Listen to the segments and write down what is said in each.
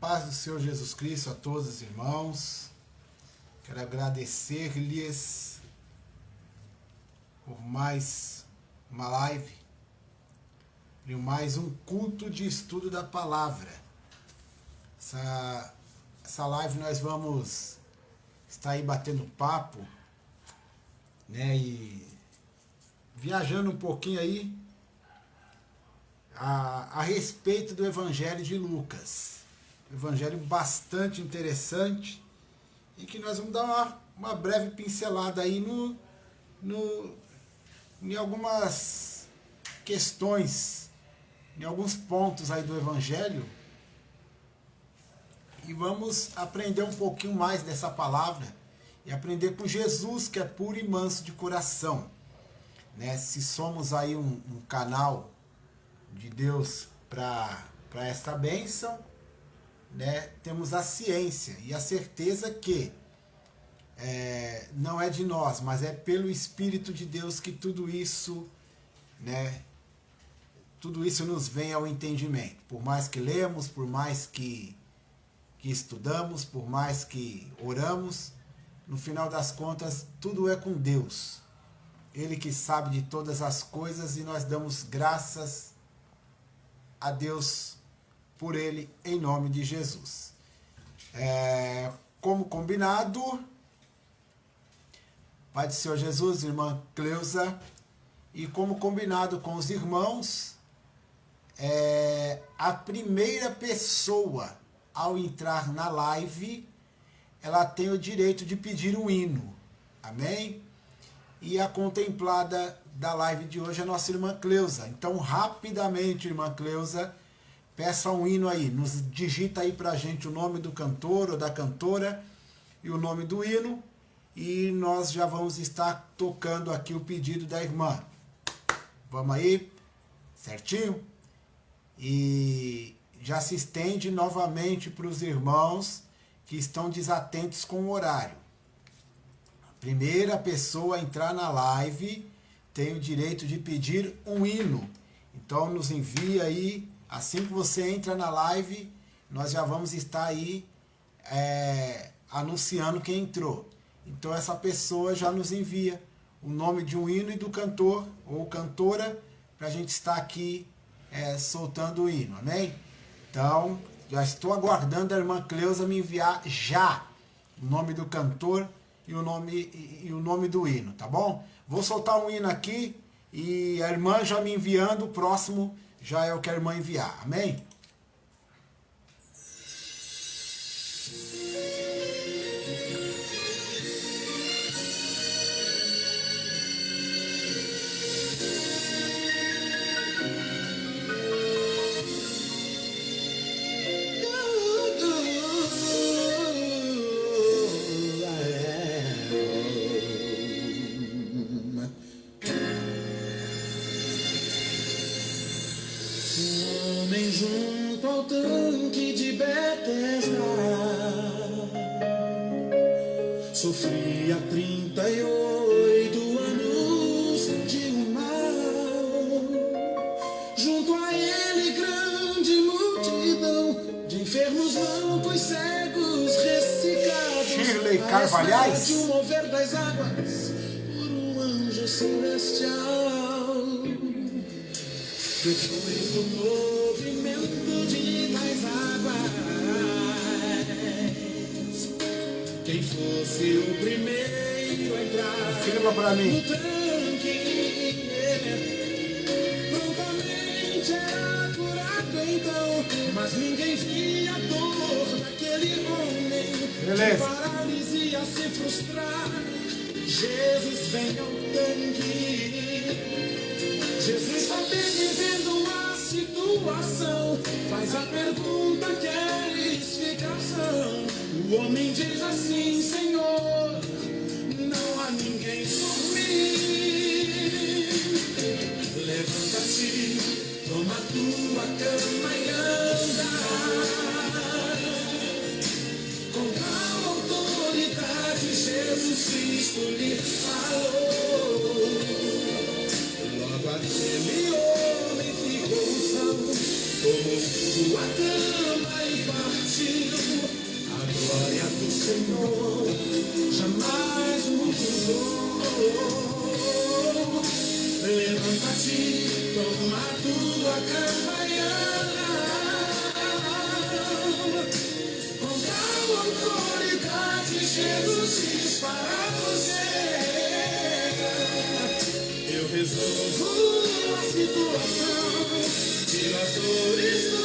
paz do Senhor Jesus Cristo a todos os irmãos. Quero agradecer-lhes por mais uma live, e mais um culto de estudo da palavra. Essa live nós vamos estar aí batendo papo, né, e viajando um pouquinho aí a respeito do Evangelho de Lucas. Evangelho bastante interessante e que nós vamos dar uma breve pincelada aí em algumas questões, em alguns pontos aí do Evangelho, e vamos aprender um pouquinho mais dessa palavra e aprender com Jesus, que é puro e manso de coração, né? Se somos aí um canal de Deus para esta bênção, né, temos a ciência e a certeza que não é de nós, mas é pelo Espírito de Deus que tudo isso, né, tudo isso nos vem ao entendimento. Por mais que lemos, por mais que estudamos, por mais que oramos, no final das contas, tudo é com Deus. Ele que sabe de todas as coisas e nós damos graças a Deus por ele, em nome de Jesus. Como combinado, Pai do Senhor Jesus, irmã Cleusa, e como combinado com os irmãos, a primeira pessoa, ao entrar na live, ela tem o direito de pedir um hino. Amém? E a contemplada da live de hoje é a nossa irmã Cleusa. Então, rapidamente, irmã Cleusa, peça um hino aí, nos digita aí pra gente o nome do cantor ou da cantora e o nome do hino, e nós já vamos estar tocando aqui o pedido da irmã. Vamos aí? Certinho? E já se estende novamente para os irmãos que estão desatentos com o horário. A primeira pessoa a entrar na live tem o direito de pedir um hino. Então nos envia aí. Assim que você entra na live, nós já vamos estar aí anunciando quem entrou. Então essa pessoa já nos envia o nome de um hino e do cantor ou cantora para a gente estar aqui soltando o hino, amém? Então, já estou aguardando a irmã Cleusa me enviar já o nome do cantor e o nome do hino, tá bom? Vou soltar um hino aqui e a irmã já me enviando, o próximo já é o que a irmã enviar. Amém? Junto ao tanque de Betesda, sofria 38 anos de um mal. Junto a ele grande multidão de enfermos, mancos, cegos, ressecados, Shirley Carvalhais, de um mover das águas por um anjo celestial. Depois do movimento de tais águas, quem fosse o primeiro a entrar filma pra mim. no tanque, prontamente era curado então, mas ninguém via a dor daquele homem. Beleza. De paralisia se frustrar, Jesus vem ao tanque. Jesus está vivendo a situação, faz a pergunta, quer explicação. O homem diz assim: Senhor, não há ninguém por mim. Levanta-te, toma tua cama e anda. Com tal autoridade Jesus Cristo lhe falou. Aquele homem ficou são, tomou sua cama e partiu. Jesus diz para você: eu resolvo a situação, tiro as dores do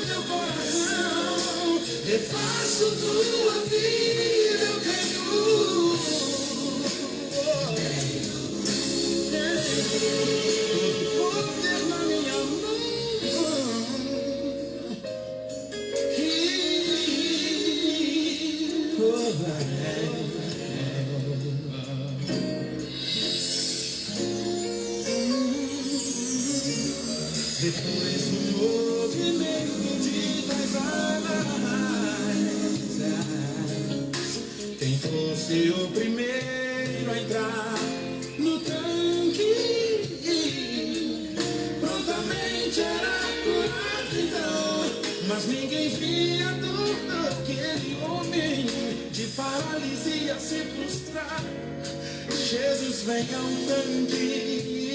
teu coração, refaço tua vida, eu tenho todo poder na minha mão. Depois do movimento de das alas, quem fosse o primeiro a entrar no tanque prontamente era curado então, mas ninguém via a dor daquele homem de paralisia se frustrar. Jesus vem ao tanque,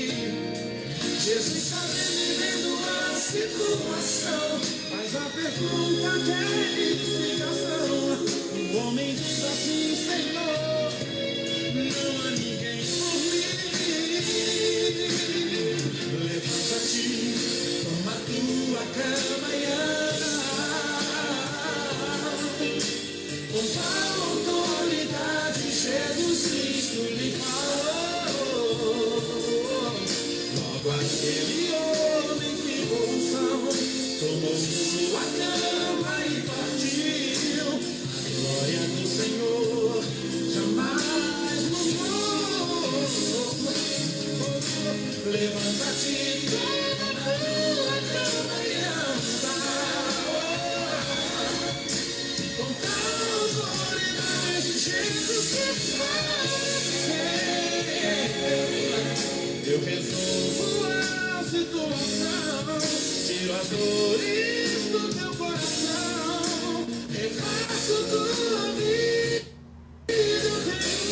Jesus está vivendo a situação, mas a pergunta quer explicação. O homem diz assim: Senhor, não há ninguém por mim. Levanta-te, toma tua cama e anda. Com tal autoridade Jesus Cristo lhe falou. Logo aquele homem ficou são, tomou sua cama e partiu. A glória do Senhor jamais mudou. Levanta-te, toma tua cama e anda. Com tal autoridade Jesus te faz. Eu resolvo a situação, tiro as dores do teu coração, refaço tua vida, eu tenho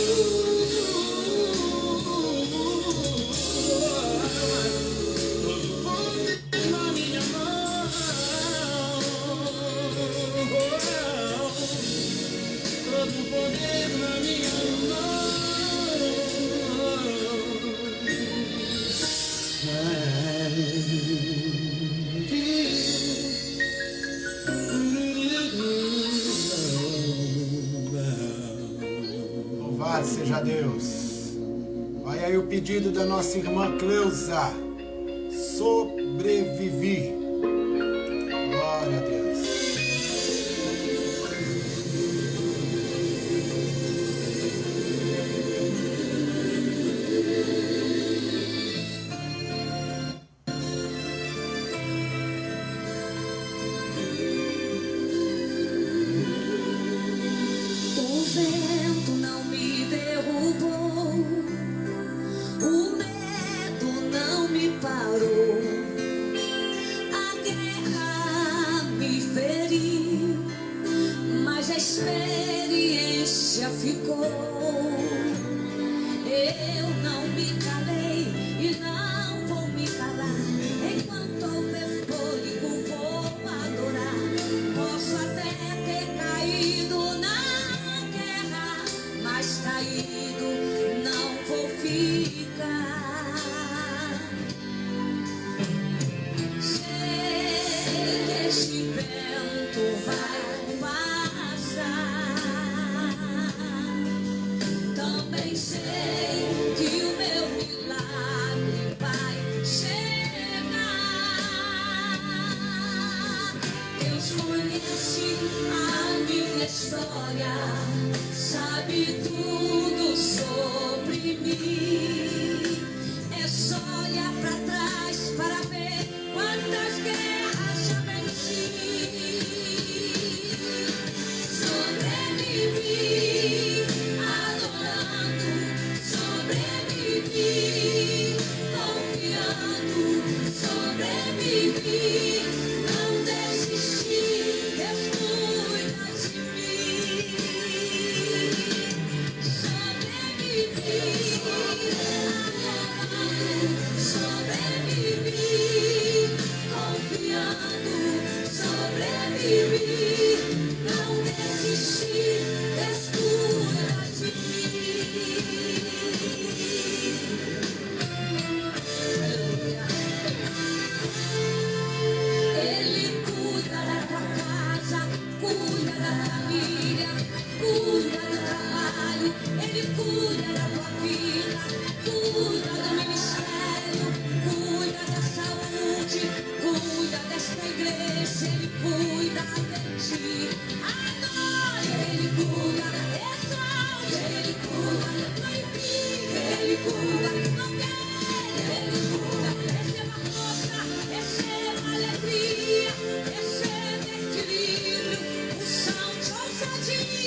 todo poder na minha mão, todo poder na minha mão. Louvado seja Deus. Vai aí o pedido da nossa irmã Cleusa. Sobrevivi. Glória a Deus.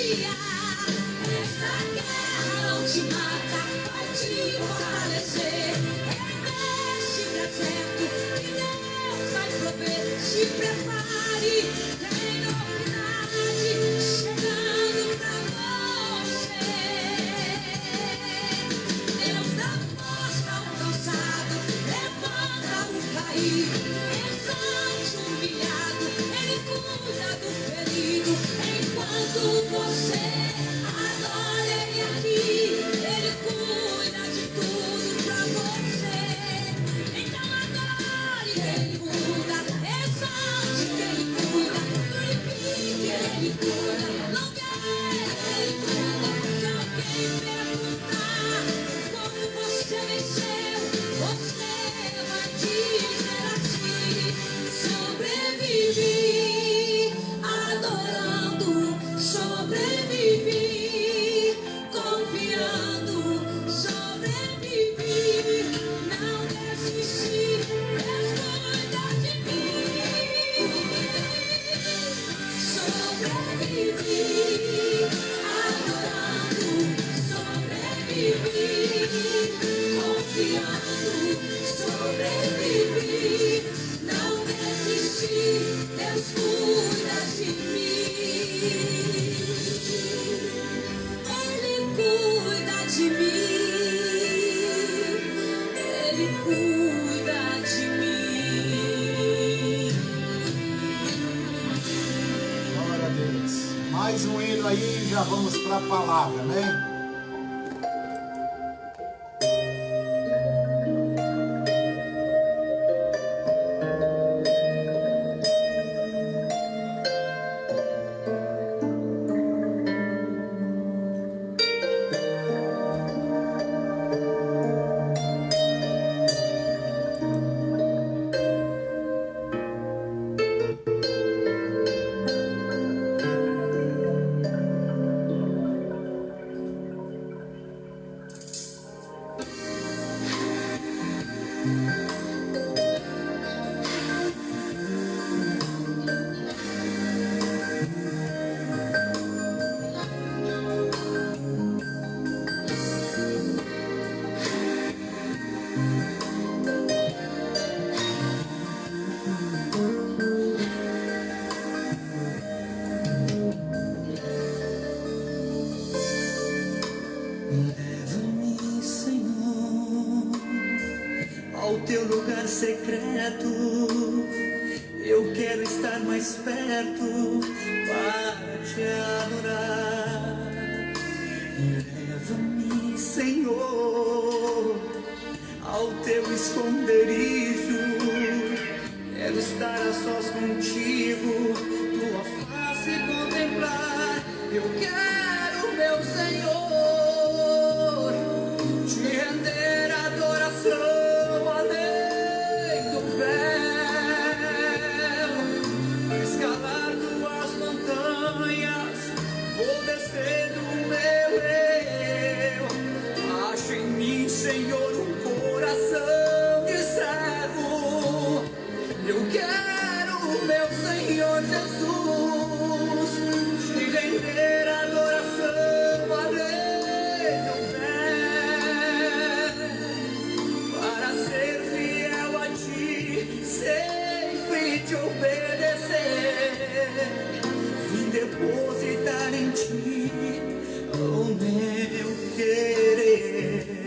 dia. Essa guerra não te mata, vai te fortalecer. É neste deserto que Deus vai prover. Se prepare, tem novidade chegando pra você. Deus dá força ao cansado, levanta o caído, exalte o humilhado, Ele cuida do ferido. Enquanto você adora Ele aqui, Ele cuida de tudo pra você. Então adore, Ele cuida, exalte que Ele cuida, glorifique, Ele cuida, louve, Ele cuida. Se alguém perguntar como você venceu, você vai dizer assim: sobrevivi, adorando, sobrevivi, confiando, sobrevivi, não desisti, Deus cuida de mim. Sobrevivi, adorando, sobrevivi, confiando, sobrevivi, não desisti, Deus cuida de mim. Ele cuida de mim, Ele cuida de mim. Glória a Deus. Mais um hino aí e já vamos para a palavra, amém? Leva-me, Senhor, ao teu lugar secreto. Eu quero estar mais perto para te adorar. Leva-me, Senhor, ao teu esconderijo. Quero estar a sós contigo, tua face contemplar. Eu quero, meu Senhor, te render adoração além do véu. Escalar tuas montanhas, vou descer do meu eu. Acho em mim, Senhor, um coração de servo. Eu quero, meu Senhor Jesus, te render adoração além do véu, para ser fiel a ti, sempre te obedecer. Vim depositar em ti o meu querer.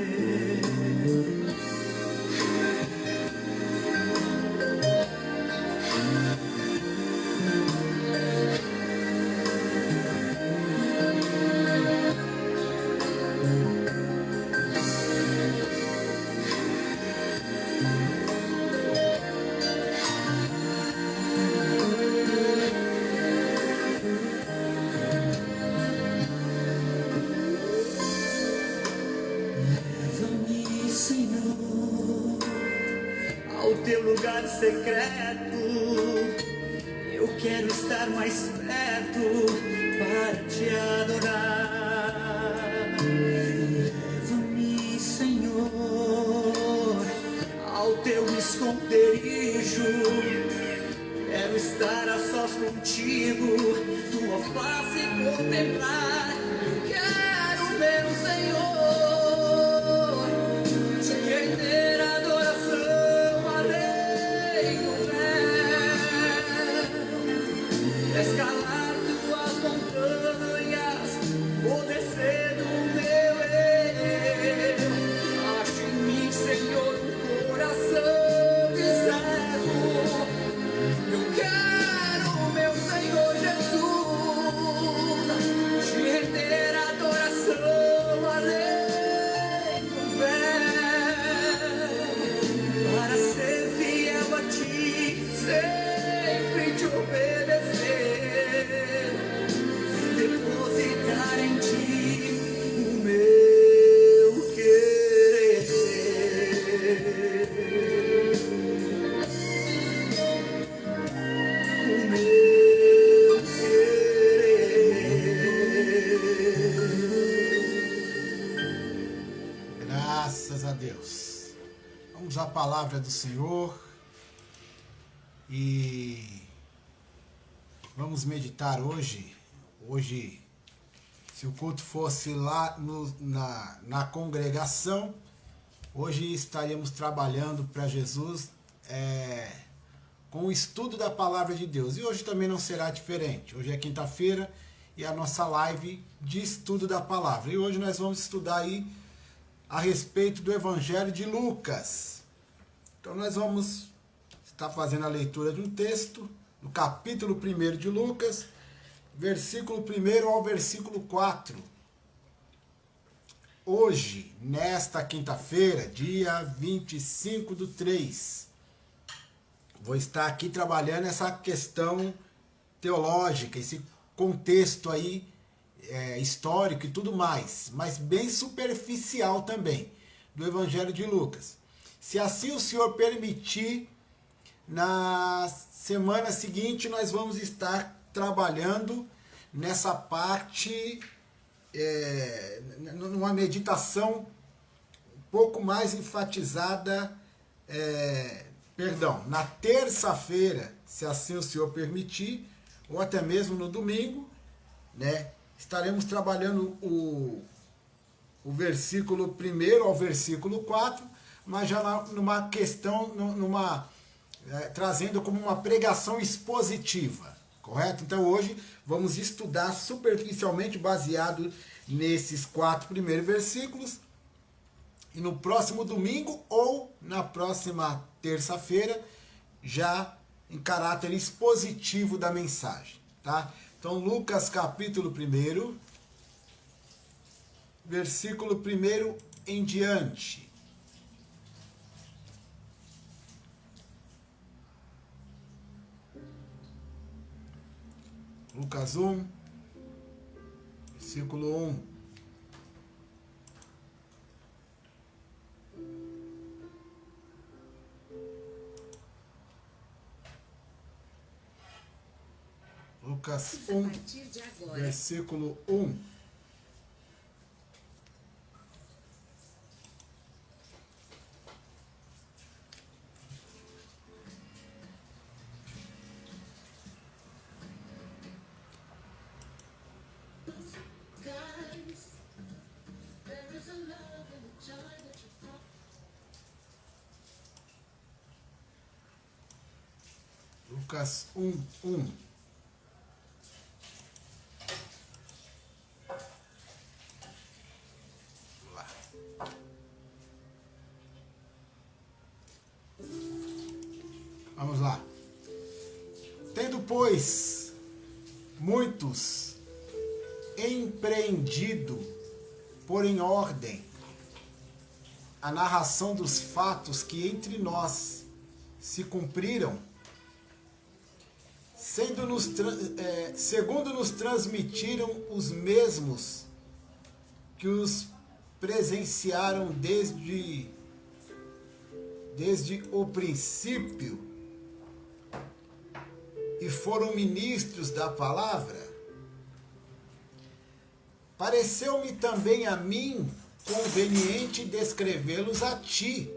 Leva-me, Senhor, ao teu lugar secreto. Eu quero estar mais perto para te adorar. Leva-me, Senhor, ao teu esconderijo. Quero estar a sós contigo, tua face contemplar. palavra do Senhor e vamos meditar hoje. Hoje, se o culto fosse lá na congregação, hoje estaríamos trabalhando para Jesus com o estudo da palavra de Deus. E hoje também não será diferente. Hoje é quinta-feira e a nossa live de estudo da palavra. E hoje nós vamos estudar aí a respeito do Evangelho de Lucas. Então nós vamos estar fazendo a leitura de um texto, no capítulo 1 de Lucas, versículo 1 ao versículo 4. Hoje, nesta quinta-feira, dia 25/3, vou estar aqui trabalhando essa questão teológica, esse contexto aí histórico e tudo mais, mas bem superficial também, do Evangelho de Lucas. Se assim o Senhor permitir, na semana seguinte nós vamos estar trabalhando nessa parte, numa meditação um pouco mais enfatizada, na terça-feira, se assim o Senhor permitir, ou até mesmo no domingo, né? Estaremos trabalhando o versículo 1 ao versículo 4, mas já numa questão, trazendo como uma pregação expositiva, correto? Então hoje vamos estudar superficialmente baseado nesses 4 primeiros versículos, e no próximo domingo ou na próxima terça-feira, já em caráter expositivo da mensagem, tá? Então, Lucas capítulo 1, versículo 1 em diante. Lucas 1, versículo 1. Lucas 1, versículo 1. Lucas 1, 1. Vamos lá. Tendo, pois, muitos empreendido por em ordem a narração dos fatos que entre nós se cumpriram, segundo nos transmitiram os mesmos que os presenciaram desde o princípio e foram ministros da palavra, pareceu-me também a mim conveniente descrevê-los a ti,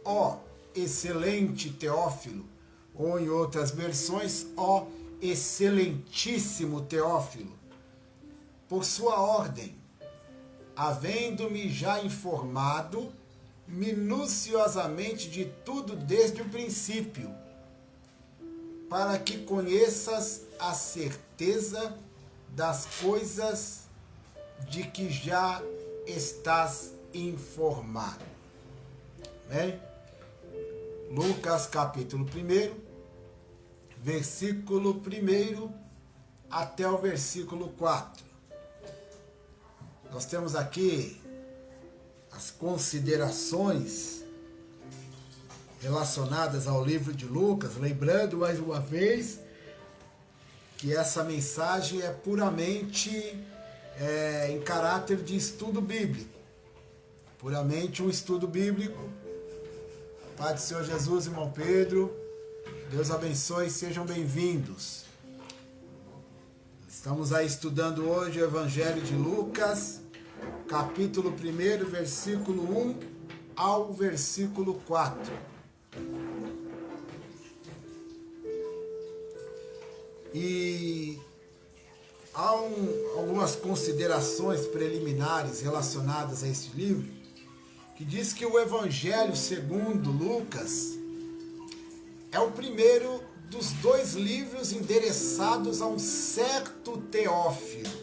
ó excelente Teófilo, ou em outras versões, ó excelentíssimo Teófilo, por sua ordem, havendo-me já informado minuciosamente de tudo desde o princípio, para que conheças a certeza das coisas de que já estás informado. Bem? Lucas capítulo 1, versículo 1 até o versículo 4. Nós temos aqui as considerações relacionadas ao livro de Lucas, lembrando mais uma vez que essa mensagem é puramente em caráter de estudo bíblico, puramente um estudo bíblico. Pai do Senhor Jesus, irmão Pedro, Deus abençoe, sejam bem-vindos. Estamos aí estudando hoje o Evangelho de Lucas, capítulo 1, versículo 1 ao versículo 4. E há algumas considerações preliminares relacionadas a este livro, que diz que o Evangelho segundo Lucas é o primeiro dos 2 livros endereçados a um certo Teófilo.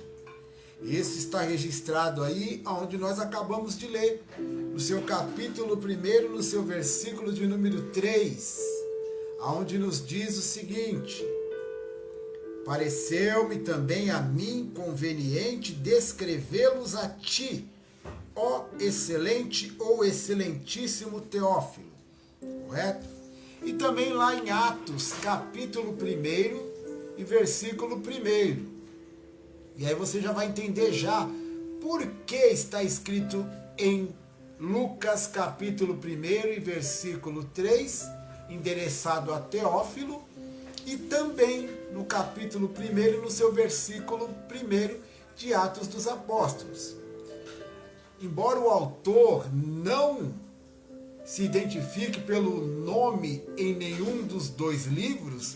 Esse está registrado aí, onde nós acabamos de ler, no seu capítulo 1, no seu versículo de número 3, onde nos diz o seguinte: pareceu-me também a mim conveniente descrevê-los a ti, ó excelente ou excelentíssimo Teófilo. Correto? E também lá em Atos, capítulo 1 e versículo 1. E aí você já vai entender já por que está escrito em Lucas, capítulo 1 e versículo 3, endereçado a Teófilo, e também no capítulo 1, no seu versículo 1 de Atos dos Apóstolos. Embora o autor não se identifique pelo nome em nenhum dos 2 livros,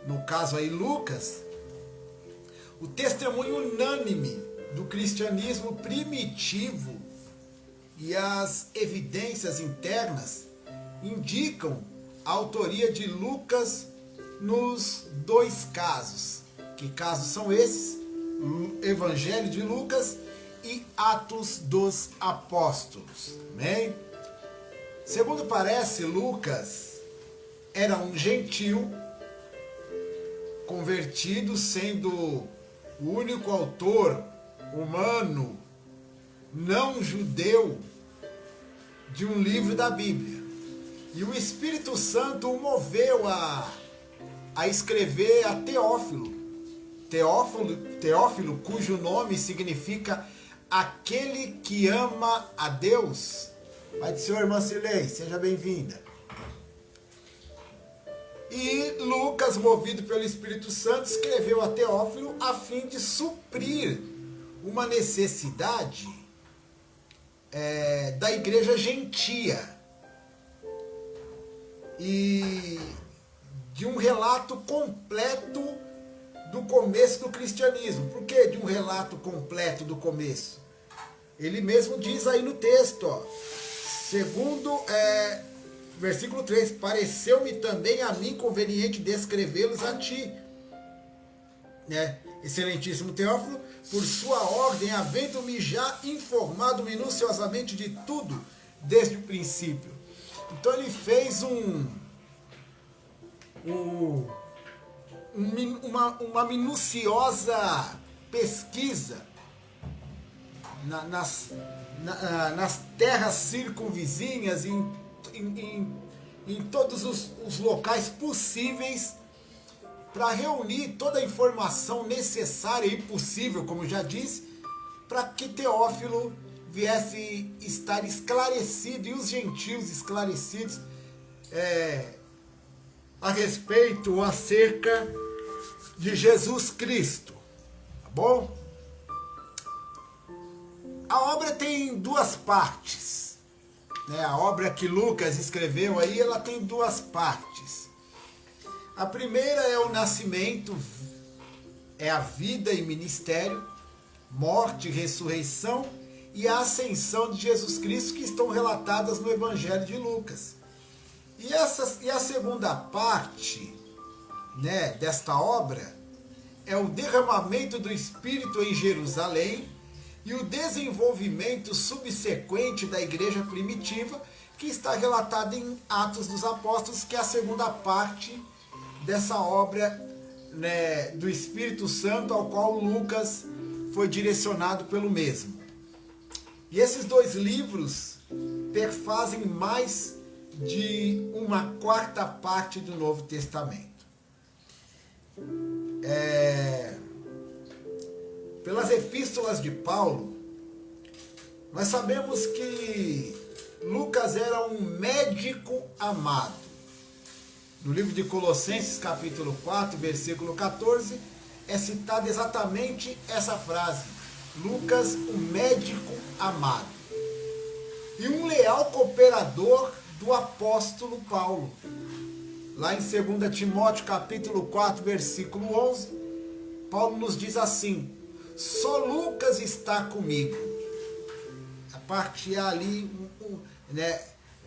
no caso aí Lucas, o testemunho unânime do cristianismo primitivo e as evidências internas indicam a autoria de Lucas nos 2 casos. Que casos são esses? O Evangelho de Lucas e Atos dos Apóstolos. Amém? Segundo parece, Lucas era um gentil convertido, sendo o único autor humano não judeu de um livro da Bíblia. E o Espírito Santo o moveu a escrever a Teófilo. Teófilo, cujo nome significa aquele que ama a Deus. Pai do Senhor, irmã Silei, seja bem-vinda. E Lucas, movido pelo Espírito Santo, escreveu a Teófilo a fim de suprir uma necessidade da igreja gentia e de um relato completo do começo do cristianismo. Por que de um relato completo do começo? Ele mesmo diz aí no texto, ó, segundo versículo 3, pareceu-me também a mim conveniente descrevê-los a ti, né? Excelentíssimo Teófilo, por sua ordem, havendo-me já informado minuciosamente de tudo desde o princípio. Então ele fez uma minuciosa pesquisa nas terras circunvizinhas, em todos os locais possíveis, para reunir toda a informação necessária e possível, como já disse, para que Teófilo viesse estar esclarecido e os gentios esclarecidos a respeito ou acerca de Jesus Cristo. Tá bom? A obra tem 2 partes. A obra que Lucas escreveu aí, ela tem 2 partes. A primeira é o nascimento, é a vida e ministério, morte, ressurreição e a ascensão de Jesus Cristo, que estão relatadas no Evangelho de Lucas. E a segunda parte, desta obra é o derramamento do Espírito em Jerusalém e o desenvolvimento subsequente da igreja primitiva, que está relatado em Atos dos Apóstolos, que é a segunda parte dessa obra, do Espírito Santo, ao qual Lucas foi direcionado pelo mesmo. E esses 2 livros perfazem mais de 1/4 parte do Novo Testamento. Pelas epístolas de Paulo, nós sabemos que Lucas era um médico amado. No livro de Colossenses, capítulo 4, versículo 14, é citada exatamente essa frase: Lucas, o médico amado. e um leal cooperador do apóstolo Paulo. Lá em 2 Timóteo capítulo 4, versículo 11, Paulo nos diz assim: só Lucas está comigo. A parte ali, né,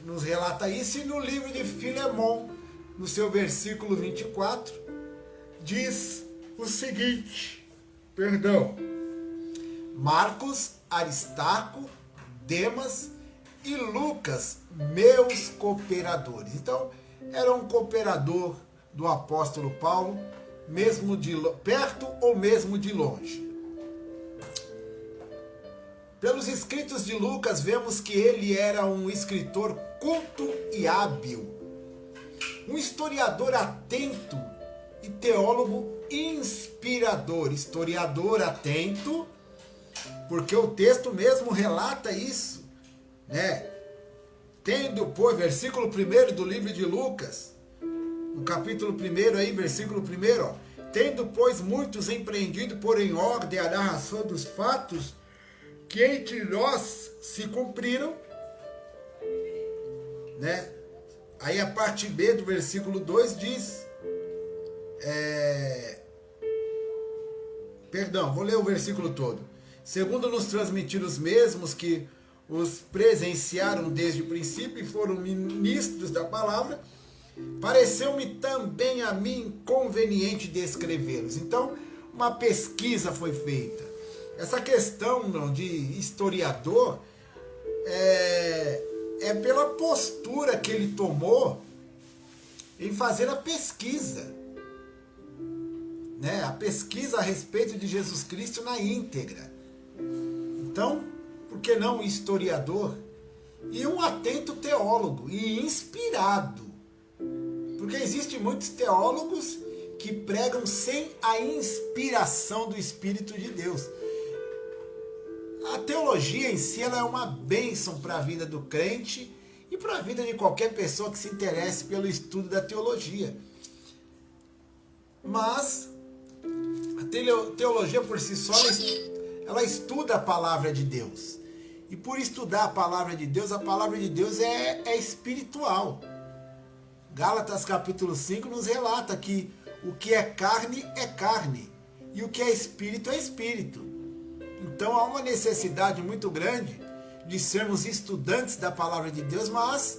nos relata isso, e no livro de Filemon, no seu versículo 24, diz o seguinte, Marcos, Aristarco, Demas e Lucas, meus cooperadores. Então, era um cooperador do apóstolo Paulo, mesmo de perto ou mesmo de longe. Pelos escritos de Lucas, vemos que ele era um escritor culto e hábil, um historiador atento e teólogo inspirador. Historiador atento, porque o texto mesmo relata isso, né? Tendo, pois, versículo 1 do livro de Lucas, no capítulo 1 aí, versículo 1, ó, tendo, pois, muitos empreendido por em ordem a narração dos fatos que entre nós se cumpriram, né? Aí a parte B do versículo 2 diz, vou ler o versículo todo. Segundo nos transmitiram os mesmos que os presenciaram desde o princípio e foram ministros da palavra, pareceu-me também a mim conveniente descrevê-los. Então, uma pesquisa foi feita. Essa questão de historiador é pela postura que ele tomou em fazer a pesquisa, né? A pesquisa a respeito de Jesus Cristo na íntegra. Então, por que não um historiador e um atento teólogo e inspirado? Porque existem muitos teólogos que pregam sem a inspiração do Espírito de Deus. A teologia em si ela é uma bênção para a vida do crente e para a vida de qualquer pessoa que se interesse pelo estudo da teologia. Mas a teologia por si só, ela estuda a palavra de Deus. E por estudar a palavra de Deus é espiritual. Gálatas capítulo 5 nos relata que o que é carne e o que é espírito. Então há uma necessidade muito grande de sermos estudantes da palavra de Deus, mas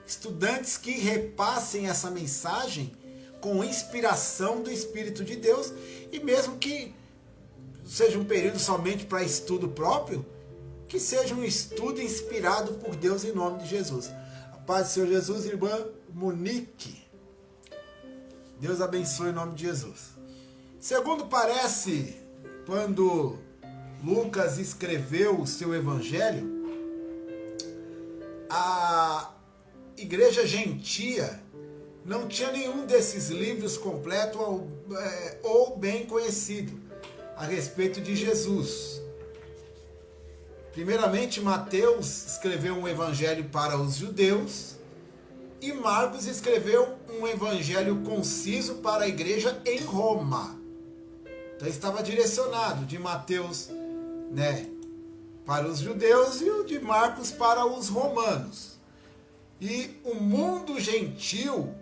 estudantes que repassem essa mensagem com inspiração do Espírito de Deus, e mesmo que seja um período somente para estudo próprio, que seja um estudo inspirado por Deus em nome de Jesus. A paz do Senhor Jesus, irmã Monique. Deus abençoe em nome de Jesus. Segundo parece, quando Lucas escreveu o seu evangelho, a igreja gentia não tinha nenhum desses livros completo ou bem conhecido a respeito de Jesus. Primeiramente, Mateus escreveu um evangelho para os judeus e Marcos escreveu um evangelho conciso para a igreja em Roma. Então estava direcionado de Mateus, né, para os judeus e o de Marcos para os romanos. E o mundo gentil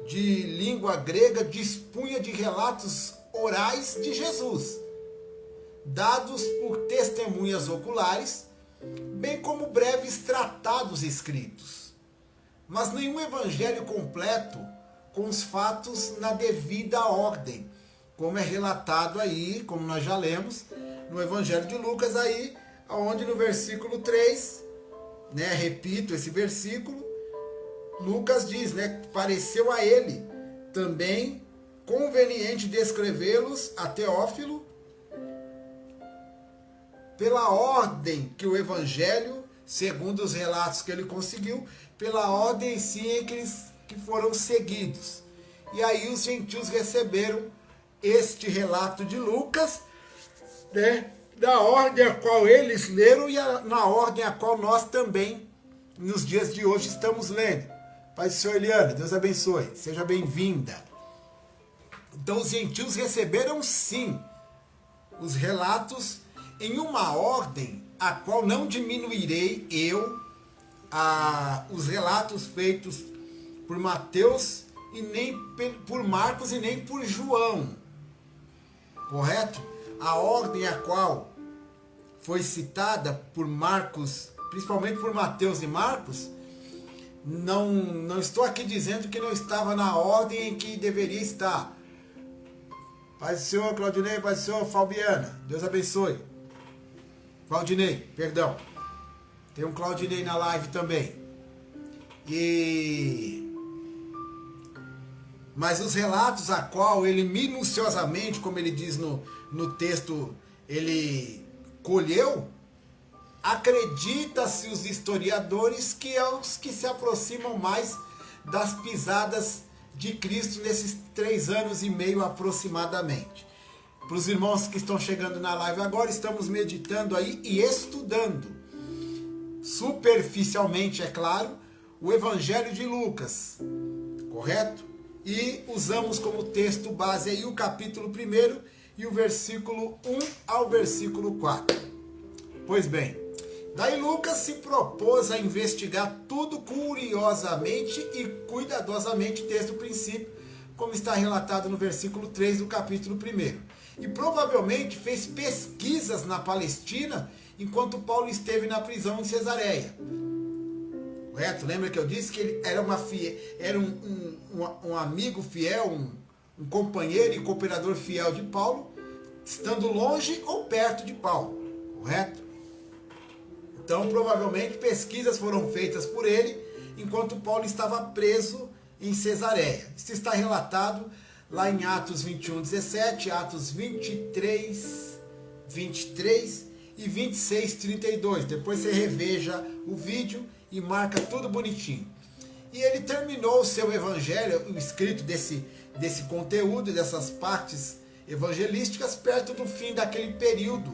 de língua grega dispunha de relatos orais de Jesus, dados por testemunhas oculares, bem como breves tratados escritos. Mas nenhum evangelho completo com os fatos na devida ordem, como é relatado aí, como nós já lemos, no Evangelho de Lucas, aí, onde no versículo 3, né, repito esse versículo, Lucas diz, né, pareceu a ele também conveniente descrevê-los a Teófilo, pela ordem que o Evangelho, segundo os relatos que ele conseguiu, pela ordem sim em que foram seguidos. E aí os gentios receberam este relato de Lucas, né, da ordem a qual eles leram e na ordem a qual nós também, nos dias de hoje, estamos lendo. Pai do Senhor Eliana, Deus abençoe, seja bem-vinda. Então os gentios receberam sim os relatos em uma ordem a qual não diminuirei eu os relatos feitos por Mateus e nem por Marcos e nem por João. Correto? A ordem a qual foi citada por Marcos, principalmente por Mateus e Marcos, não estou aqui dizendo que não estava na ordem em que deveria estar. Paz do Senhor, Claudinei, paz do Senhor, Fabiana, Deus abençoe. Claudinei, perdão. Tem um Claudinei na live também. Mas os relatos a qual ele minuciosamente, como ele diz no texto, ele colheu, acredita-se os historiadores que é os que se aproximam mais das pisadas de Cristo nesses 3 anos e meio aproximadamente. Para os irmãos que estão chegando na live agora, estamos meditando aí e estudando, superficialmente, é claro, o Evangelho de Lucas, correto? E usamos como texto base aí o capítulo 1 e o versículo 1 ao versículo 4. Pois bem, daí Lucas se propôs a investigar tudo curiosamente e cuidadosamente desde o princípio, como está relatado no versículo 3 do capítulo 1. E provavelmente fez pesquisas na Palestina enquanto Paulo esteve na prisão em Cesareia. Correto? Lembra que eu disse que ele era um amigo fiel, um companheiro e cooperador fiel de Paulo, estando longe ou perto de Paulo. Correto? Então, provavelmente, pesquisas foram feitas por ele enquanto Paulo estava preso em Cesareia. Isso está relatado lá em Atos 21, 17, Atos 23 e 26, 32. Depois você reveja o vídeo e marca tudo bonitinho. E ele terminou o seu evangelho, o escrito desse conteúdo, dessas partes evangelísticas, perto do fim daquele período,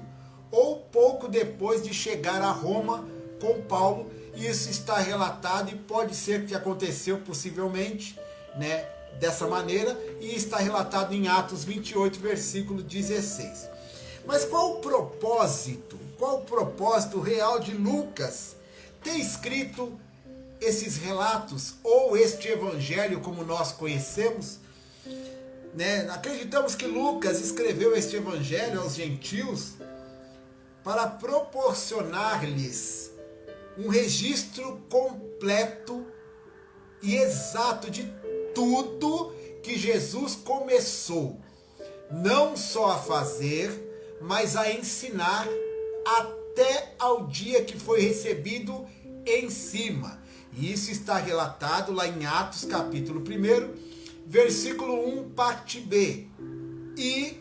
ou pouco depois de chegar a Roma com Paulo. Isso está relatado e pode ser que aconteceu possivelmente, né, dessa maneira, e está relatado em Atos 28, versículo 16. Mas qual o propósito real de Lucas ter escrito esses relatos, ou este evangelho como nós conhecemos? Né? Acreditamos que Lucas escreveu este evangelho aos gentios para proporcionar-lhes um registro completo e exato de tudo que Jesus começou, não só a fazer, mas a ensinar até ao dia que foi recebido em cima. E isso está relatado lá em Atos capítulo 1, versículo 1, parte B, e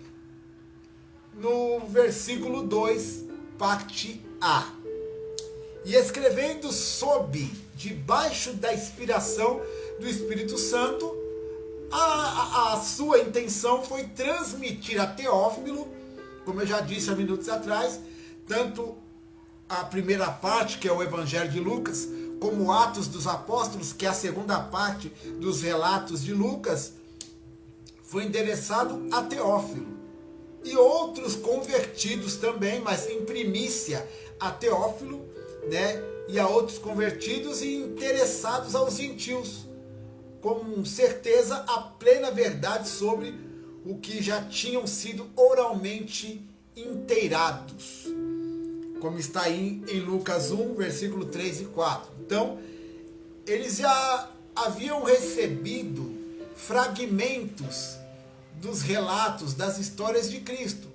no versículo 2, parte A. E escrevendo debaixo da inspiração do Espírito Santo, a sua intenção foi transmitir a Teófilo, como eu já disse há minutos atrás, tanto a primeira parte, que é o Evangelho de Lucas, como Atos dos Apóstolos, que é a segunda parte dos relatos de Lucas, foi endereçado a Teófilo. E outros convertidos também, mas em primícia a Teófilo, né? E a outros convertidos e interessados aos gentios, com certeza a plena verdade sobre o que já tinham sido oralmente inteirados, como está aí em Lucas 1, versículo 3 e 4. Então, eles já haviam recebido fragmentos dos relatos, das histórias de Cristo.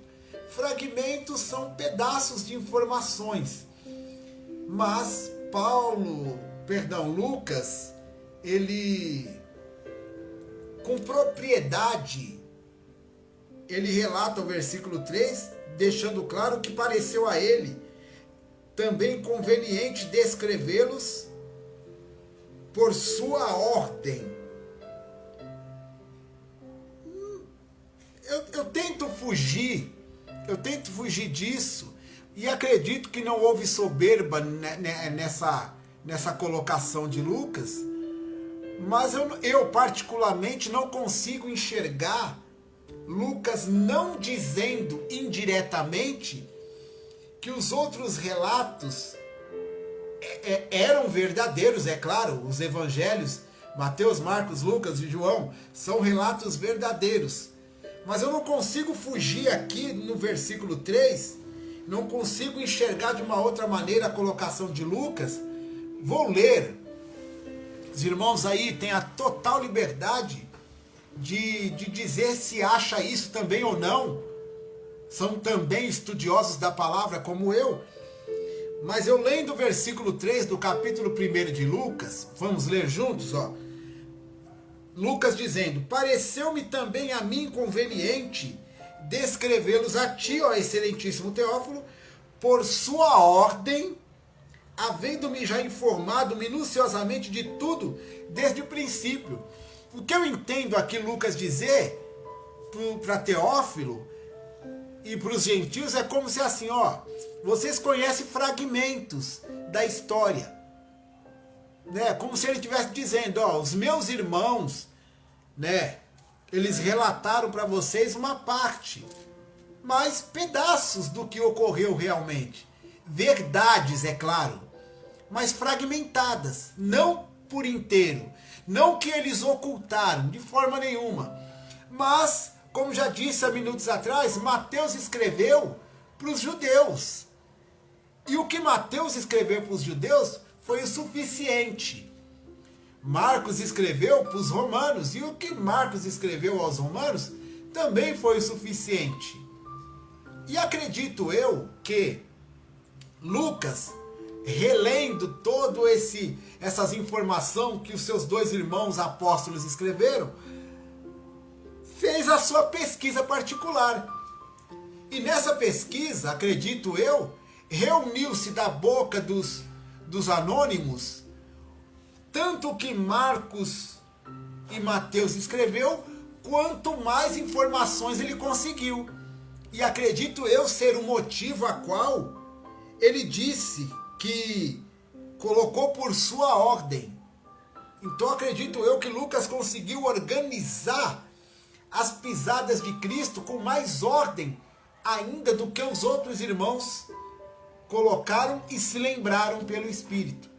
Fragmentos são pedaços de informações, mas Lucas, ele, com propriedade, ele relata o versículo 3, deixando claro que pareceu a ele também conveniente descrevê-los por sua ordem. Eu tento fugir disso, e acredito que não houve soberba nessa colocação de Lucas, mas eu particularmente não consigo enxergar Lucas não dizendo indiretamente que os outros relatos eram verdadeiros, é claro, os evangelhos, Mateus, Marcos, Lucas e João, são relatos verdadeiros. Mas eu não consigo fugir aqui no versículo 3, não consigo enxergar de uma outra maneira a colocação de Lucas. Vou ler. Os irmãos aí têm a total liberdade de dizer se acha isso também ou não. São também estudiosos da palavra como eu. Mas eu lendo o versículo 3 do capítulo 1 de Lucas, vamos ler juntos, ó. Lucas dizendo: pareceu-me também a mim conveniente descrevê-los a ti, ó excelentíssimo Teófilo, por sua ordem, havendo-me já informado minuciosamente de tudo desde o princípio. O que eu entendo aqui Lucas dizer para Teófilo e para os gentios é como se assim, ó, vocês conhecem fragmentos da história, né? Como se ele estivesse dizendo, ó, os meus irmãos, né, eles relataram para vocês uma parte, mas pedaços do que ocorreu realmente. Verdades, é claro, mas fragmentadas, não por inteiro. Não que eles ocultaram, de forma nenhuma. Mas, como já disse há minutos atrás, Mateus escreveu para os judeus. E o que Mateus escreveu para os judeus foi o suficiente. Marcos escreveu para os romanos, e o que Marcos escreveu aos romanos também foi o suficiente. E acredito eu que Lucas, relendo todo essas informações que os seus dois irmãos apóstolos escreveram, fez a sua pesquisa particular. E nessa pesquisa, acredito eu, reuniu-se da boca dos anônimos tanto o que Marcos e Mateus escreveu, quanto mais informações ele conseguiu. E acredito eu ser o motivo a qual ele disse que colocou por sua ordem. Então acredito eu que Lucas conseguiu organizar as pisadas de Cristo com mais ordem ainda do que os outros irmãos colocaram e se lembraram pelo Espírito.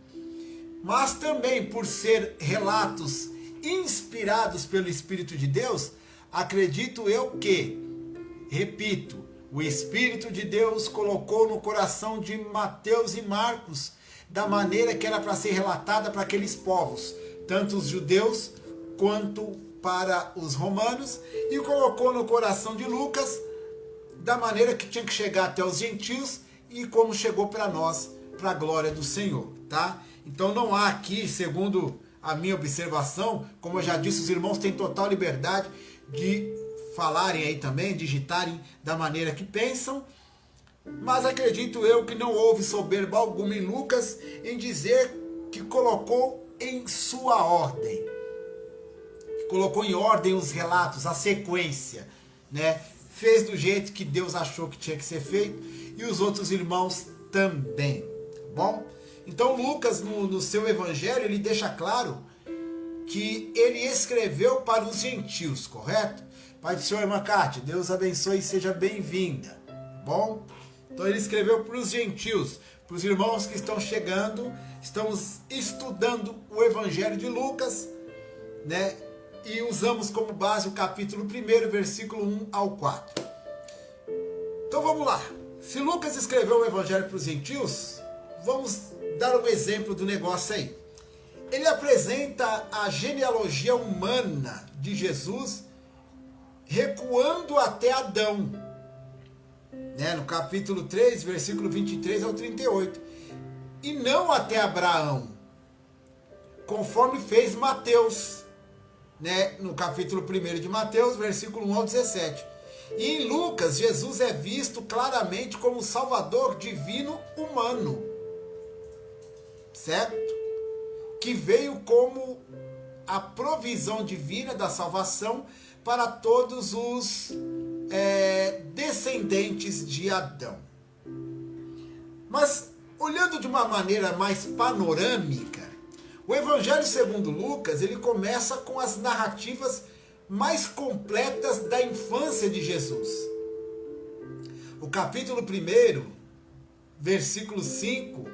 Mas também por ser relatos inspirados pelo Espírito de Deus, acredito eu que, repito, o Espírito de Deus colocou no coração de Mateus e Marcos da maneira que era para ser relatada para aqueles povos, tanto os judeus quanto para os romanos, e colocou no coração de Lucas da maneira que tinha que chegar até os gentios e como chegou para nós, para a glória do Senhor, tá? Então não há aqui, segundo a minha observação, como eu já disse, os irmãos têm total liberdade de falarem aí também, digitarem da maneira que pensam, mas acredito eu que não houve soberba alguma em Lucas em dizer que colocou em sua ordem, que colocou em ordem os relatos, a sequência, né? Fez do jeito que Deus achou que tinha que ser feito e os outros irmãos também, tá bom? Então Lucas, no seu evangelho, ele deixa claro que ele escreveu para os gentios, correto? Pai do Senhor, irmã Cátia, Deus abençoe e seja bem-vinda, tá bom? Então ele escreveu para os gentios, para os irmãos que estão chegando. Estamos estudando o evangelho de Lucas, né? E usamos como base o capítulo 1, versículo 1 ao 4. Então vamos lá. Se Lucas escreveu o evangelho para os gentios, vamos dar um exemplo do negócio aí. Ele apresenta a genealogia humana de Jesus, recuando até Adão, né? No capítulo 3, versículo 23 ao 38. E não até Abraão, conforme fez Mateus, né? No capítulo 1 de Mateus, versículo 1 ao 17. E em Lucas, Jesus é visto claramente como Salvador divino humano, certo? Que veio como a provisão divina da salvação para todos os descendentes de Adão. Mas, olhando de uma maneira mais panorâmica, o Evangelho segundo Lucas, ele começa com as narrativas mais completas da infância de Jesus. O capítulo 1 versículo 5,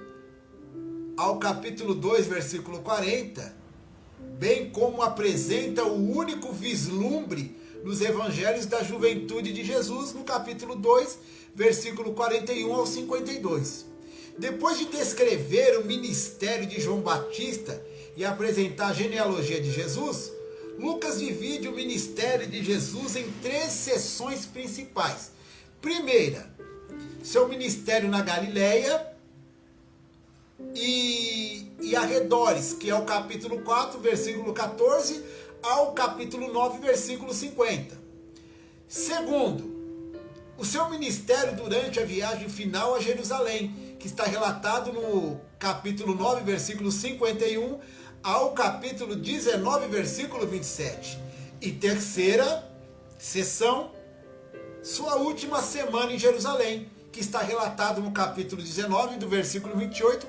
ao capítulo 2, versículo 40, bem como apresenta o único vislumbre nos evangelhos da juventude de Jesus, no capítulo 2, versículo 41 ao 52. Depois de descrever o ministério de João Batista e apresentar a genealogia de Jesus, Lucas divide o ministério de Jesus em 3 seções principais. Primeira, seu ministério na Galileia e arredores, que é o capítulo 4, versículo 14, ao capítulo 9, versículo 50. Segundo, o seu ministério durante a viagem final a Jerusalém, que está relatado no capítulo 9, versículo 51, ao capítulo 19, versículo 27. E terceira seção, sua última semana em Jerusalém, que está relatado no capítulo 19, do versículo 28,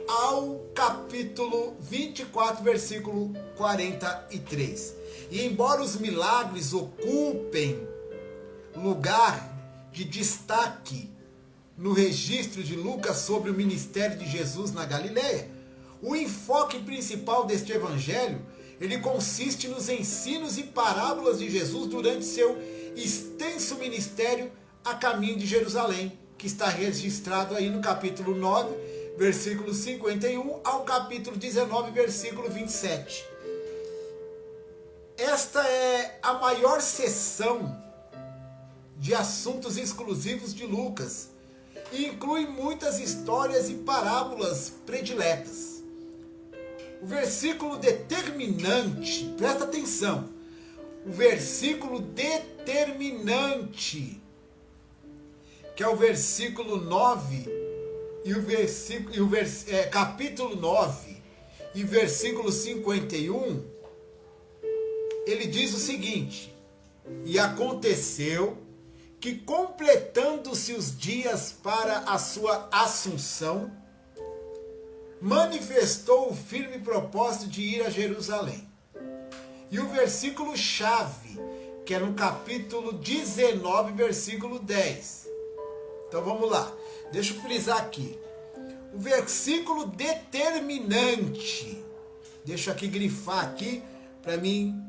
ao capítulo 24, versículo 43. E embora os milagres ocupem lugar de destaque no registro de Lucas sobre o ministério de Jesus na Galileia, o enfoque principal deste evangelho, ele consiste nos ensinos e parábolas de Jesus durante seu extenso ministério a caminho de Jerusalém, que está registrado aí no capítulo 9, versículo 51, ao capítulo 19, versículo 27. Esta é a maior seção de assuntos exclusivos de Lucas e inclui muitas histórias e parábolas prediletas. O versículo determinante, presta atenção, o versículo determinante, que é o versículo 9 capítulo 9 e versículo 51, ele diz o seguinte: e aconteceu que, completando-se os dias para a sua assunção, manifestou o firme propósito de ir a Jerusalém. E o versículo chave, que é no capítulo 19, versículo 10. Então vamos lá, deixa eu frisar aqui. O versículo determinante, deixa eu aqui grifar aqui para mim,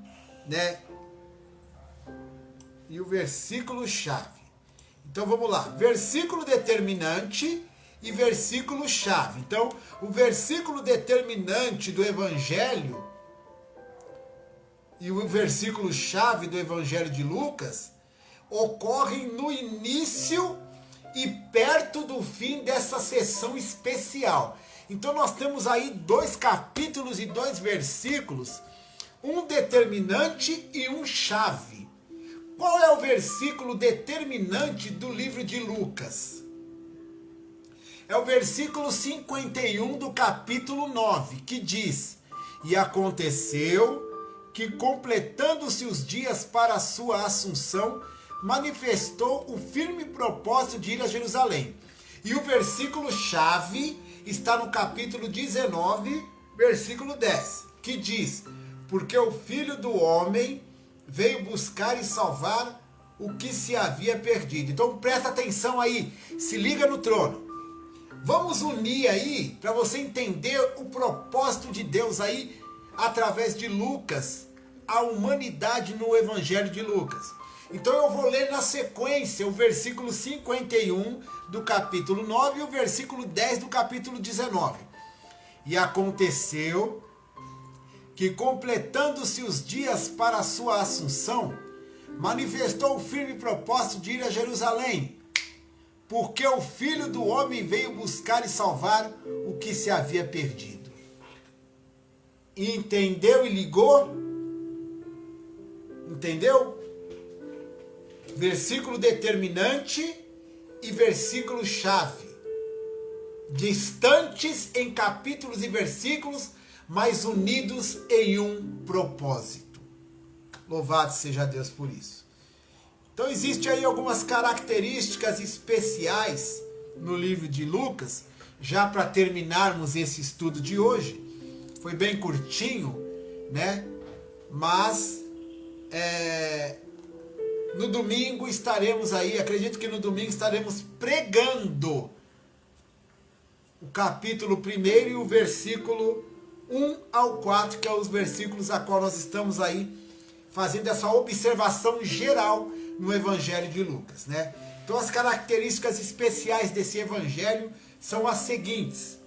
né? E o versículo chave. Então vamos lá, versículo determinante e versículo chave. Então, o versículo determinante do evangelho e o versículo chave do evangelho de Lucas ocorrem no início e perto do fim dessa sessão especial. Então nós temos aí 2 capítulos e 2 versículos, um determinante e um chave. Qual é o versículo determinante do livro de Lucas? É o versículo 51 do capítulo 9, que diz: e aconteceu que, completando-se os dias para a sua assunção, manifestou o firme propósito de ir a Jerusalém. E o versículo chave está no capítulo 19, versículo 10, que diz: porque o Filho do Homem veio buscar e salvar o que se havia perdido. Então presta atenção aí, se liga no trono. Vamos unir aí, para você entender o propósito de Deus aí, através de Lucas, a humanidade no Evangelho de Lucas. Então eu vou ler na sequência o versículo 51 do capítulo 9 e o versículo 10 do capítulo 19. E aconteceu que, completando-se os dias para a sua assunção, manifestou o firme propósito de ir a Jerusalém, porque o Filho do Homem veio buscar e salvar o que se havia perdido. Entendeu e ligou? Entendeu? Versículo determinante e versículo chave. Distantes em capítulos e versículos, mas unidos em um propósito. Louvado seja Deus por isso. Então existe aí algumas características especiais no livro de Lucas, já para terminarmos esse estudo de hoje. Foi bem curtinho, né? Mas no domingo estaremos aí, acredito que no domingo estaremos pregando o capítulo 1 e o versículo 1 ao 4, que é os versículos a qual nós estamos aí fazendo essa observação geral no Evangelho de Lucas, né? Então as características especiais desse Evangelho são as seguintes.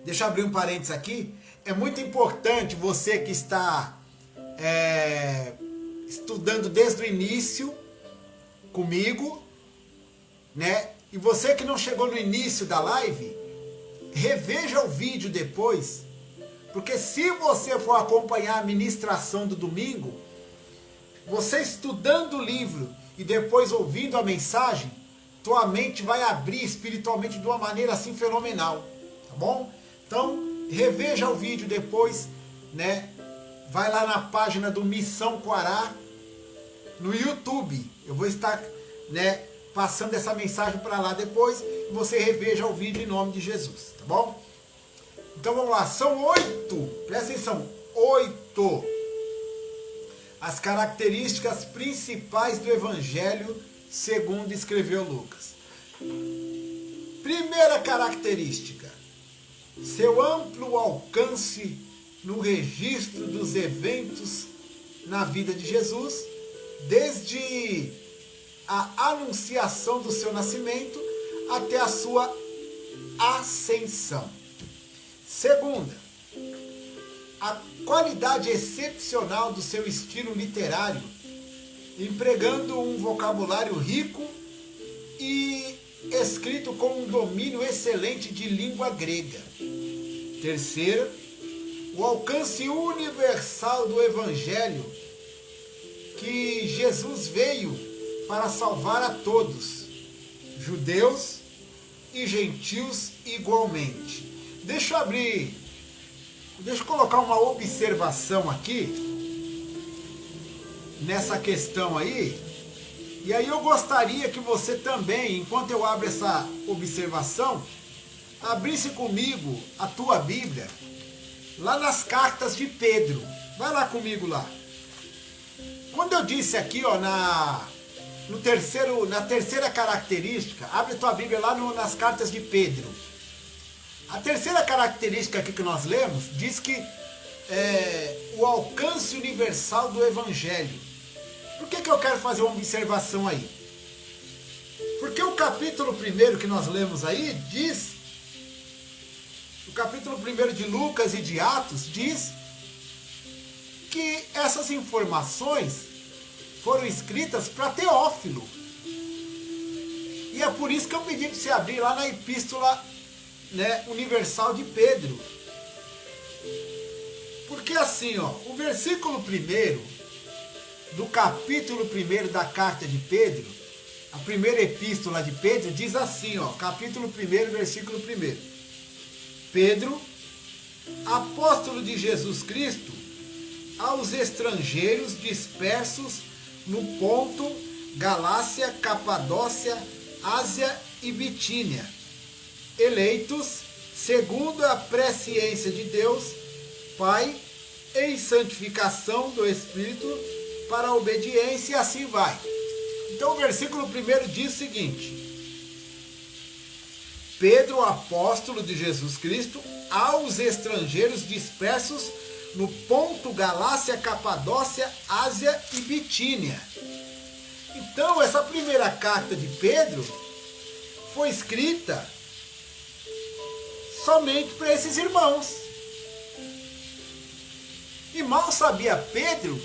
Deixa eu abrir um parênteses aqui. É muito importante você que está estudando desde o início comigo, né? E você que não chegou no início da live, reveja o vídeo depois, porque se você for acompanhar a ministração do domingo, você estudando o livro e depois ouvindo a mensagem, tua mente vai abrir espiritualmente de uma maneira assim fenomenal, tá bom? Então, reveja o vídeo depois, né? Vai lá na página do Missão Coará, no YouTube. Eu vou estar, né, passando essa mensagem para lá depois e você reveja o vídeo em nome de Jesus, tá bom? Então vamos lá, são 8, presta atenção, 8 as características principais do Evangelho segundo escreveu Lucas. Primeira característica, seu amplo alcance no registro dos eventos na vida de Jesus, desde a anunciação do seu nascimento até a sua ascensão. Segunda, a qualidade excepcional do seu estilo literário, empregando um vocabulário rico e escrito com um domínio excelente de língua grega. Terceira, o alcance universal do Evangelho, que Jesus veio para salvar a todos, judeus e gentios igualmente. Deixa eu colocar uma observação aqui, nessa questão aí, e aí eu gostaria que você também, enquanto eu abro essa observação, abrisse comigo a tua Bíblia, lá nas cartas de Pedro. Vai lá comigo lá. Quando eu disse aqui, ó, na terceira característica, abre tua Bíblia lá nas cartas de Pedro. A terceira característica aqui que nós lemos diz que o alcance universal do Evangelho. Por que eu quero fazer uma observação aí? Porque o capítulo 1 que nós lemos aí diz, o capítulo 1 de Lucas e de Atos diz que essas informações foram escritas para Teófilo. E é por isso que eu pedi para você abrir lá na epístola, né, universal de Pedro. Porque assim, ó, o versículo 1 do capítulo 1 da carta de Pedro, a primeira epístola de Pedro, diz assim, ó, capítulo 1, versículo 1. Pedro, apóstolo de Jesus Cristo, aos estrangeiros dispersos no Ponto, Galácia, Capadócia, Ásia e Bitínia, eleitos segundo a presciência de Deus, Pai, em santificação do Espírito, para a obediência, e assim vai. Então o versículo 1 diz o seguinte: Pedro, apóstolo de Jesus Cristo, aos estrangeiros dispersos no Ponto, Galácia, Capadócia, Ásia e Bitínia. Então essa primeira carta de Pedro foi escrita somente para esses irmãos. E mal sabia Pedro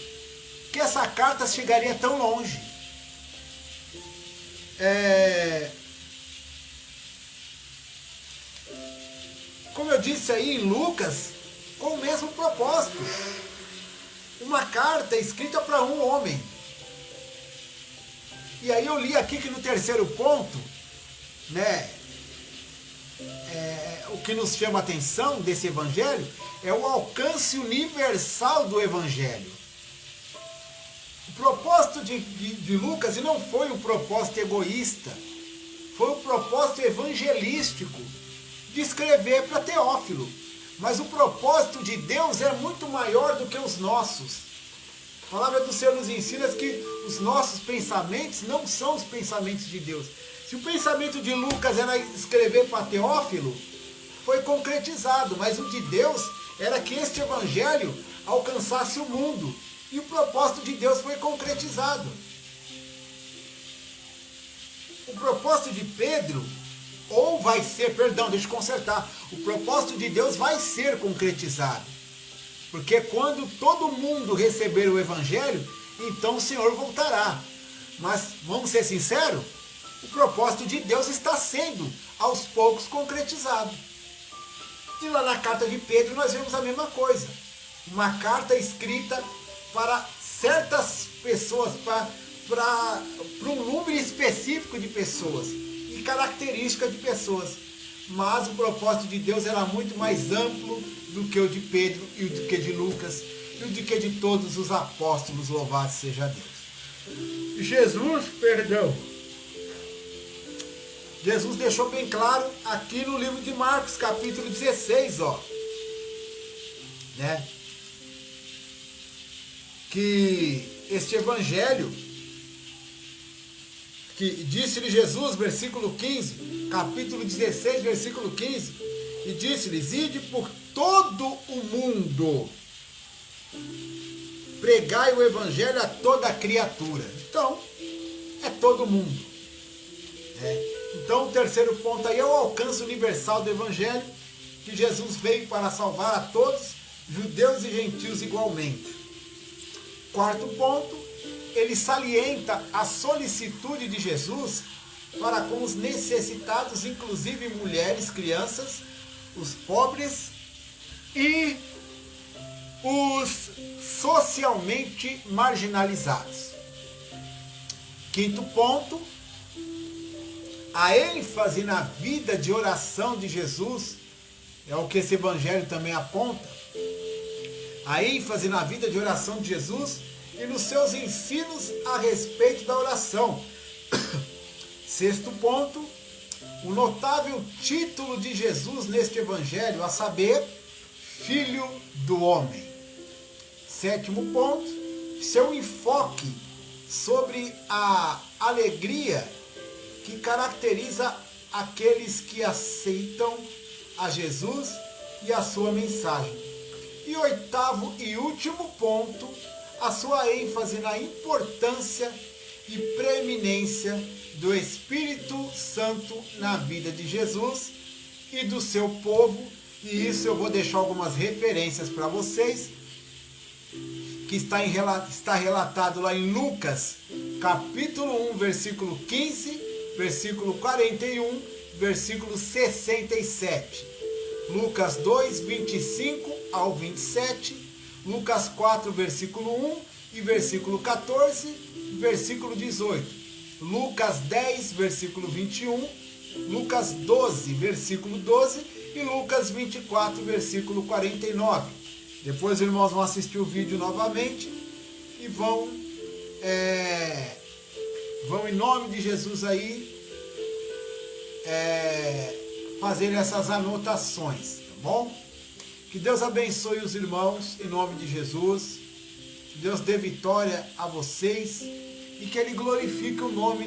que essa carta chegaria tão longe. Como eu disse aí em Lucas, com o mesmo propósito. Uma carta escrita para um homem. E aí eu li aqui que no terceiro ponto, né, o que nos chama a atenção desse evangelho é o alcance universal do evangelho. O propósito de Lucas, e não foi um propósito egoísta, foi um propósito evangelístico de escrever para Teófilo. Mas o propósito de Deus é muito maior do que os nossos. A palavra do Senhor nos ensina que os nossos pensamentos não são os pensamentos de Deus. Se o pensamento de Lucas era escrever para Teófilo, foi concretizado, mas o de Deus era que este evangelho alcançasse o mundo. E o propósito de Deus foi concretizado. O propósito de Pedro, deixa eu consertar. O propósito de Deus vai ser concretizado. Porque quando todo mundo receber o evangelho, então o Senhor voltará. Mas, vamos ser sinceros, o propósito de Deus está sendo, aos poucos, concretizado. E lá na carta de Pedro nós vemos a mesma coisa. Uma carta escrita para certas pessoas, para um número específico de pessoas e características de pessoas. Mas o propósito de Deus era muito mais amplo do que o de Pedro e do que de Lucas e do que de todos os apóstolos, louvado seja Deus. Jesus deixou bem claro aqui no livro de Marcos, capítulo 16, né? Que este evangelho, que disse-lhe Jesus, versículo 15, capítulo 16, versículo 15, e disse-lhes: ide por todo o mundo, pregai o evangelho a toda criatura. Então, é todo mundo. Então, o terceiro ponto aí é o alcance universal do evangelho, que Jesus veio para salvar a todos, judeus e gentios igualmente. Quarto ponto, ele salienta a solicitude de Jesus para com os necessitados, inclusive mulheres, crianças, os pobres e os socialmente marginalizados. Quinto ponto, a ênfase na vida de oração de Jesus, é o que esse evangelho também aponta, a ênfase na vida de oração de Jesus e nos seus ensinos a respeito da oração. Sexto ponto, o notável título de Jesus neste evangelho, a saber, Filho do Homem. Sétimo ponto, seu enfoque sobre a alegria que caracteriza aqueles que aceitam a Jesus e a sua mensagem. E oitavo e último ponto, a sua ênfase na importância e preeminência do Espírito Santo na vida de Jesus e do seu povo. E isso eu vou deixar algumas referências para vocês, que está relatado lá em Lucas, capítulo 1, versículo 15, versículo 41, versículo 67. Lucas 2, 25 ao 27, Lucas 4, versículo 1 e versículo 14, versículo 18, Lucas 10, versículo 21, Lucas 12, versículo 12 e Lucas 24, versículo 49. Depois os irmãos vão assistir o vídeo novamente e vão em nome de Jesus aí fazer essas anotações, tá bom? Que Deus abençoe os irmãos em nome de Jesus, que Deus dê vitória a vocês e que Ele glorifique o nome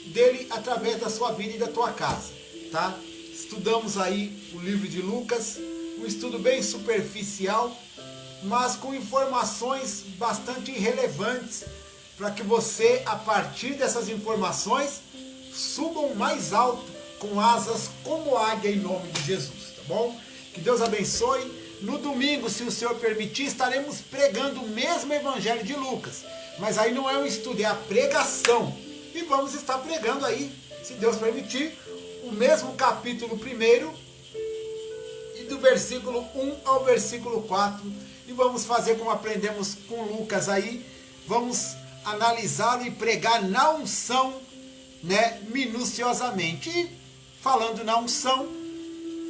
dele através da sua vida e da tua casa, tá? Estudamos aí o livro de Lucas, um estudo bem superficial, mas com informações bastante relevantes para que você, a partir dessas informações, subam mais alto com asas como águia em nome de Jesus, tá bom? Que Deus abençoe. No domingo, se o Senhor permitir, estaremos pregando o mesmo evangelho de Lucas, mas aí não é um estudo, é a pregação, e vamos estar pregando aí, se Deus permitir, o mesmo capítulo 1 e do versículo 1 ao versículo 4, e vamos fazer como aprendemos com Lucas aí, vamos analisá-lo e pregar na unção, né, minuciosamente. E falando na unção,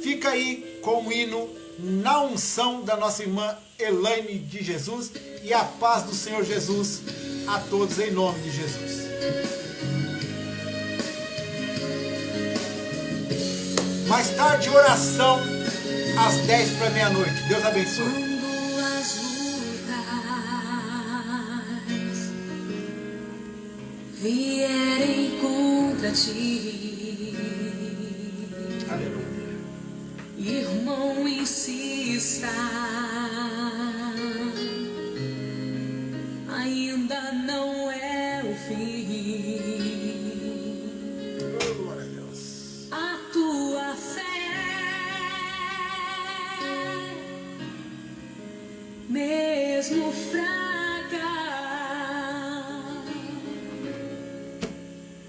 fica aí com o hino Na Unção da nossa irmã Elaine de Jesus, e a paz do Senhor Jesus a todos em nome de Jesus. Mais tarde, oração às 10 para meia-noite. Deus abençoe. Quando as lutas vierem contra ti. Aleluia. Irmão, insista, ainda não é o fim. Oh, glória a Deus. A tua fé, mesmo fraca,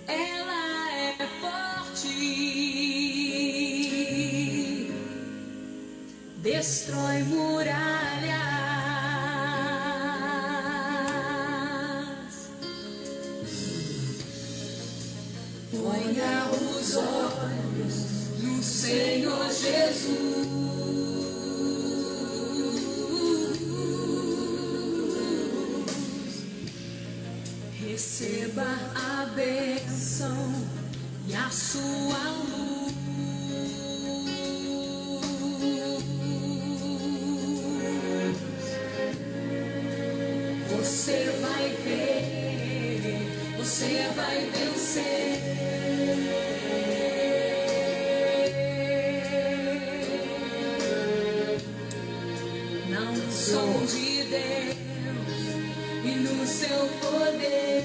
ela é forte, destrói muralhas. Ponha os olhos no Senhor Jesus. Receba a bênção e a sua luz. Você vai ver, você vai vencer. Não sou de Deus e no seu poder.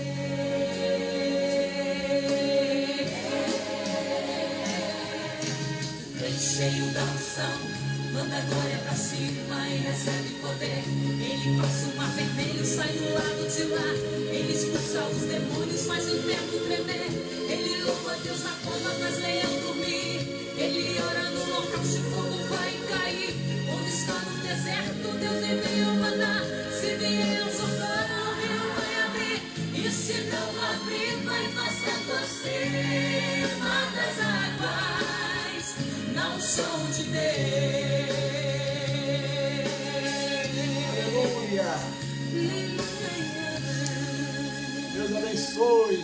Cheio da unção, manda a glória pra cima e recebe poder. Ele passa o mar vermelho, sai do lado de lá. Ele expulsa os demônios, faz o inferno tremer. Ele louva Deus na cova, faz leão dormir. Ele ora no local de fogo, vai cair. Onde está no deserto, Deus enviou maná. Se vier o Jordão, o rio vai abrir. E se não abrir, vai passar por cima das águas. Não sou de Deus. Aleluia. Deus abençoe.